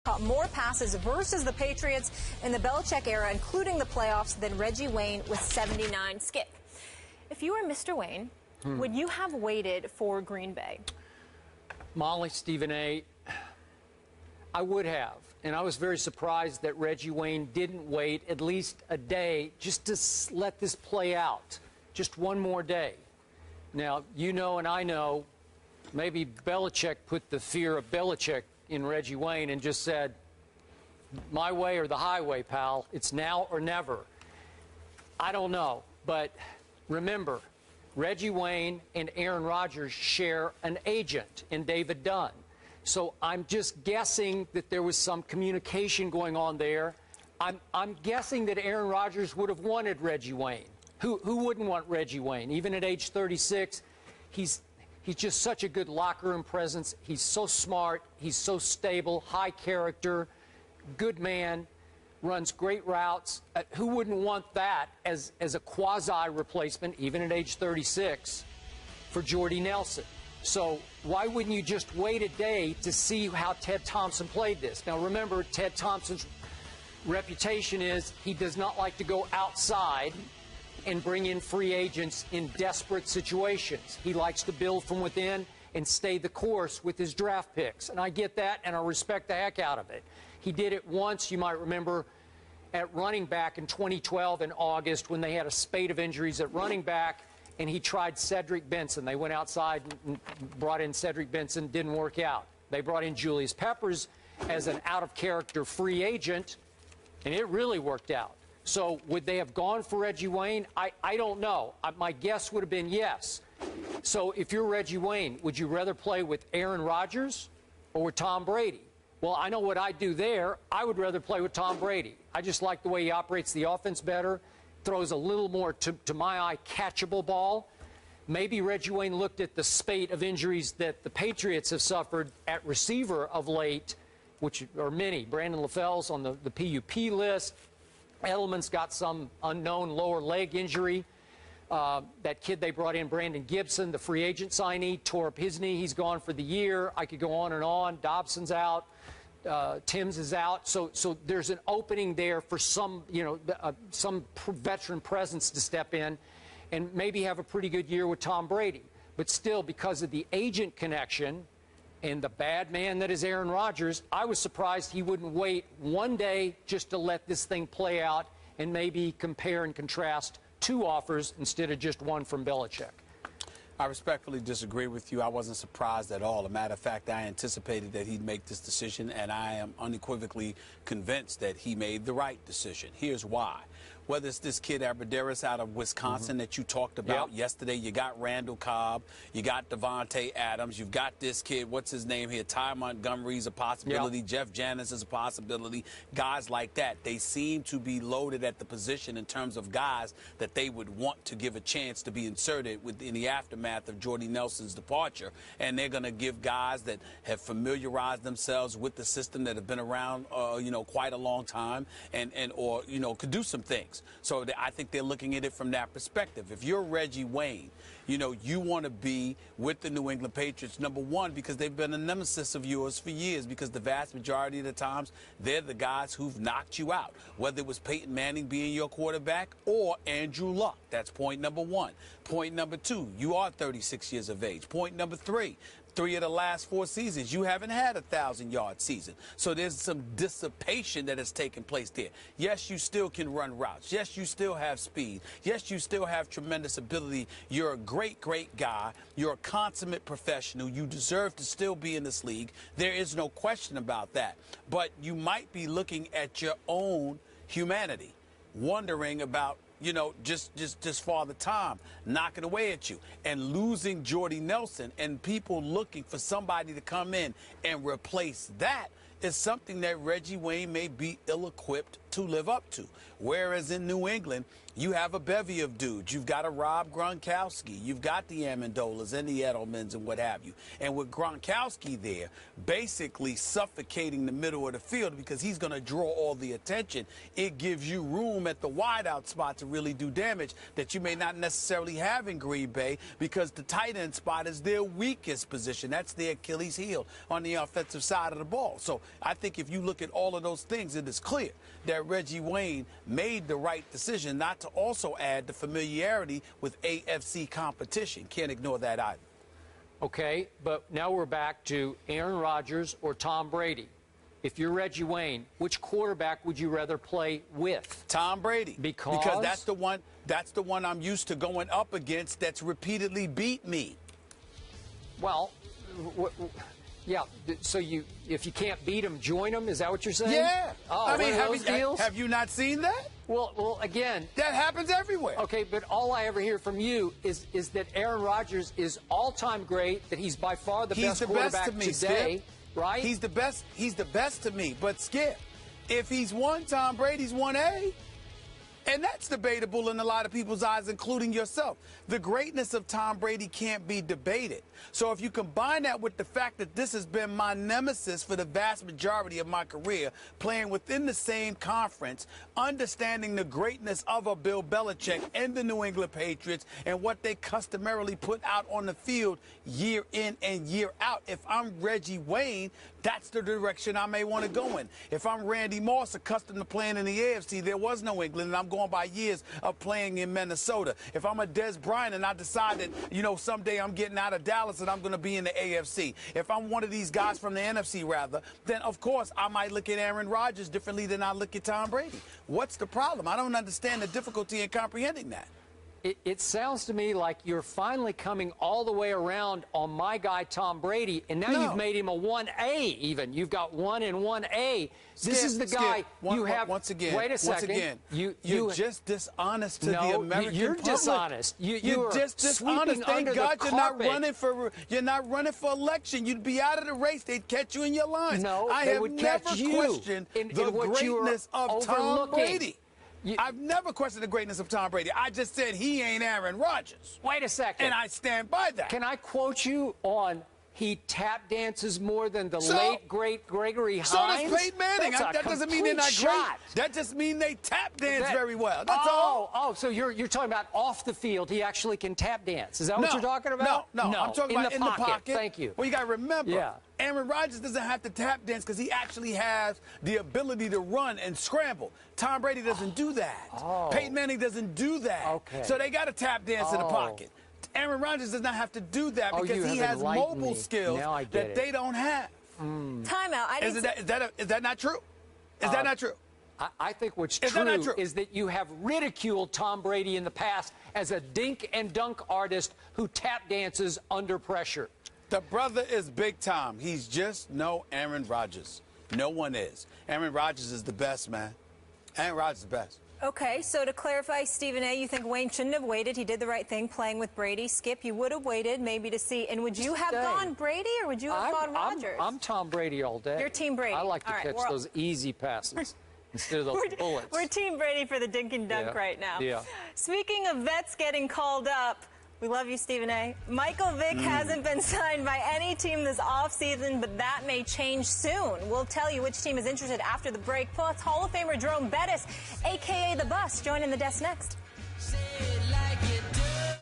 Caught more passes versus the Patriots in the Belichick era, including the playoffs, than Reggie Wayne with 79. Skip, if you were Mr. Wayne, would you have waited for Green Bay? Molly, Stephen A., I would have. And I was very surprised that Reggie Wayne didn't wait at least a day just to let this play out. Just one more day. Now, you know and I know, maybe Belichick put the fear of Belichick in Reggie Wayne and just said, my way or the highway, pal. It's now or never. I don't know. But remember, Reggie Wayne and Aaron Rodgers share an agent in David Dunn. So I'm just guessing that there was some communication going on there. I'm guessing that Aaron Rodgers would have wanted Reggie Wayne. Who wouldn't want Reggie Wayne? Even at age 36, he's just such a good locker room presence. He's so smart. He's so stable, high character, good man, runs great routes. Who wouldn't want that as a quasi-replacement, even at age 36, for Jordy Nelson? So why wouldn't you just wait a day to see how Ted Thompson played this? Now, remember, Ted Thompson's reputation is he does not like to go outside and bring in free agents in desperate situations. He likes to build from within and stay the course with his draft picks. And I get that, and I respect the heck out of it. He did it once, you might remember, at running back in 2012 in August when they had a spate of injuries at running back, and he tried Cedric Benson. They went outside and brought in Cedric Benson. Didn't work out. They brought in Julius Peppers as an out-of-character free agent, and it really worked out. So would they have gone for Reggie Wayne? I don't know. My guess would have been yes. So if you're Reggie Wayne, would you rather play with Aaron Rodgers or with Tom Brady? Well, I know what I'd do there. I would rather play with Tom Brady. I just like the way he operates the offense better, throws a little more, to my eye, catchable ball. Maybe Reggie Wayne looked at the spate of injuries that the Patriots have suffered at receiver of late, which are many. Brandon LaFell's on the PUP list. Edelman's got some unknown lower leg injury. That kid they brought in, Brandon Gibson, the free agent signee, tore up his knee. He's gone for the year. I could go on and on. Dobson's out. Timms is out. So there's an opening there for some, some veteran presence to step in and maybe have a pretty good year with Tom Brady. But still, because of the agent connection and the bad man that is Aaron Rodgers, I was surprised he wouldn't wait one day just to let this thing play out and maybe compare and contrast two offers instead of just one from Belichick. I respectfully disagree with you. I wasn't surprised at all. As a matter of fact, I anticipated that he'd make this decision, and I am unequivocally convinced that he made the right decision. Here's why. Whether it's this kid Abderrahmane out of Wisconsin that you talked about yesterday, you got Randall Cobb, you got Devontae Adams, you've got this kid, what's his name here, Ty Montgomery's a possibility, Jeff Janis is a possibility, guys like that. They seem to be loaded at the position in terms of guys that they would want to give a chance to be inserted in the aftermath of Jordy Nelson's departure. And they're going to give guys that have familiarized themselves with the system, that have been around, quite a long time, or could do some things. So I think they're looking at it from that perspective. If you're Reggie Wayne, you want to be with the New England Patriots, number one, because they've been a nemesis of yours for years, because the vast majority of the times, they're the guys who've knocked you out, whether it was Peyton Manning being your quarterback or Andrew Luck. That's point number one. Point number two, you are 36 years of age. Point number three, 3 of the last 4 seasons, you haven't had a 1,000-yard season. So there's some dissipation that has taken place there. Yes, you still can run routes. Yes, you still have speed. Yes, you still have tremendous ability. You're a great, great guy. You're a consummate professional. You deserve to still be in this league. There is no question about that. But you might be looking at your own humanity, wondering about just Father Time knocking away at you and losing Jordy Nelson, and people looking for somebody to come in and replace that is something that Reggie Wayne may be ill-equipped to live up to. Whereas in New England, you have a bevy of dudes. You've got a Rob Gronkowski. You've got the Amendolas and the Edelmans and what have you. And with Gronkowski there, basically suffocating the middle of the field because he's going to draw all the attention, it gives you room at the wideout spot to really do damage that you may not necessarily have in Green Bay because the tight end spot is their weakest position. That's their Achilles heel on the offensive side of the ball. So I think if you look at all of those things, it is clear that Reggie Wayne made the right decision not to also add the familiarity with AFC competition. Can't ignore that either. Okay, but now we're back to Aaron Rodgers or Tom Brady. If you're Reggie Wayne, which quarterback would you rather play with? Tom Brady. Because that's the one I'm used to going up against that's repeatedly beat me. Well, yeah, so if you can't beat him, join him? Is that what you're saying? Yeah. Oh, I mean, deals? have you not seen that? Well, again. That happens everywhere. Okay, but all I ever hear from you is that Aaron Rodgers is all-time great, that he's by far the best quarterback to me, today, Skip. right? He's the best to me. But, Skip, if he's one, Tom Brady's 1A. And that's debatable in a lot of people's eyes, including yourself. The greatness of Tom Brady can't be debated. So if you combine that with the fact that this has been my nemesis for the vast majority of my career, playing within the same conference, understanding the greatness of a Bill Belichick and the New England Patriots and what they customarily put out on the field year in and year out, if I'm Reggie Wayne, that's the direction I may want to go in. If I'm Randy Moss, accustomed to playing in the AFC, there was no England, and I'm going by years of playing in Minnesota. If I'm a Des Bryant and I decide that, someday I'm getting out of Dallas and I'm going to be in the AFC. If I'm one of these guys from the NFC, rather, then, of course, I might look at Aaron Rodgers differently than I look at Tom Brady. What's the problem? I don't understand the difficulty in comprehending that. It sounds to me like you're finally coming all the way around on my guy Tom Brady, and now you've made him a 1A even. You've got 1 and 1A. This is the guy you have. Once again, wait a second. Once again, you're just dishonest to the American you're public. Dishonest. You're just dishonest. Thank God you're not running for election. You'd be out of the race. They'd catch you in your lines. No, I they have would never catch you questioned the greatness of Tom Brady. I've never questioned the greatness of Tom Brady. I just said he ain't Aaron Rodgers. Wait a second. And I stand by that. Can I quote you on he tap dances more than the late, great Gregory Hines? So does Peyton Manning. That doesn't mean they're not great. That just means they tap dance very well. That's all. Oh, so you're talking about off the field. He actually can tap dance. Is that what you're talking about? No. I'm talking about in the pocket. Thank you. Well, you got to remember, Aaron Rodgers doesn't have to tap dance because he actually has the ability to run and scramble. Tom Brady doesn't do that. Peyton Manning doesn't do that. Okay. So they got to tap dance in the pocket. Aaron Rodgers does not have to do that because he has mobile skills that they don't have. Timeout. Is that not true? Is that not true? I think what's true is that you have ridiculed Tom Brady in the past as a dink and dunk artist who tap dances under pressure. The brother is big time. He's just no Aaron Rodgers. No one is. Aaron Rodgers is the best, man. Aaron Rodgers is the best. Okay, so to clarify, Stephen A., you think Wayne shouldn't have waited. He did the right thing playing with Brady. Skip, you would have waited maybe to see. And would you have gone Brady or would you have gone Rodgers? I'm Tom Brady all day. You're Team Brady. I like to catch those easy passes instead of those bullets. We're Team Brady for the dink and dunk right now. Yeah. Speaking of vets getting called up, we love you, Stephen A. Michael Vick hasn't been signed by any team this offseason, but that may change soon. We'll tell you which team is interested after the break. Plus, Hall of Famer Jerome Bettis, a.k.a. The Bus, joining the desk next.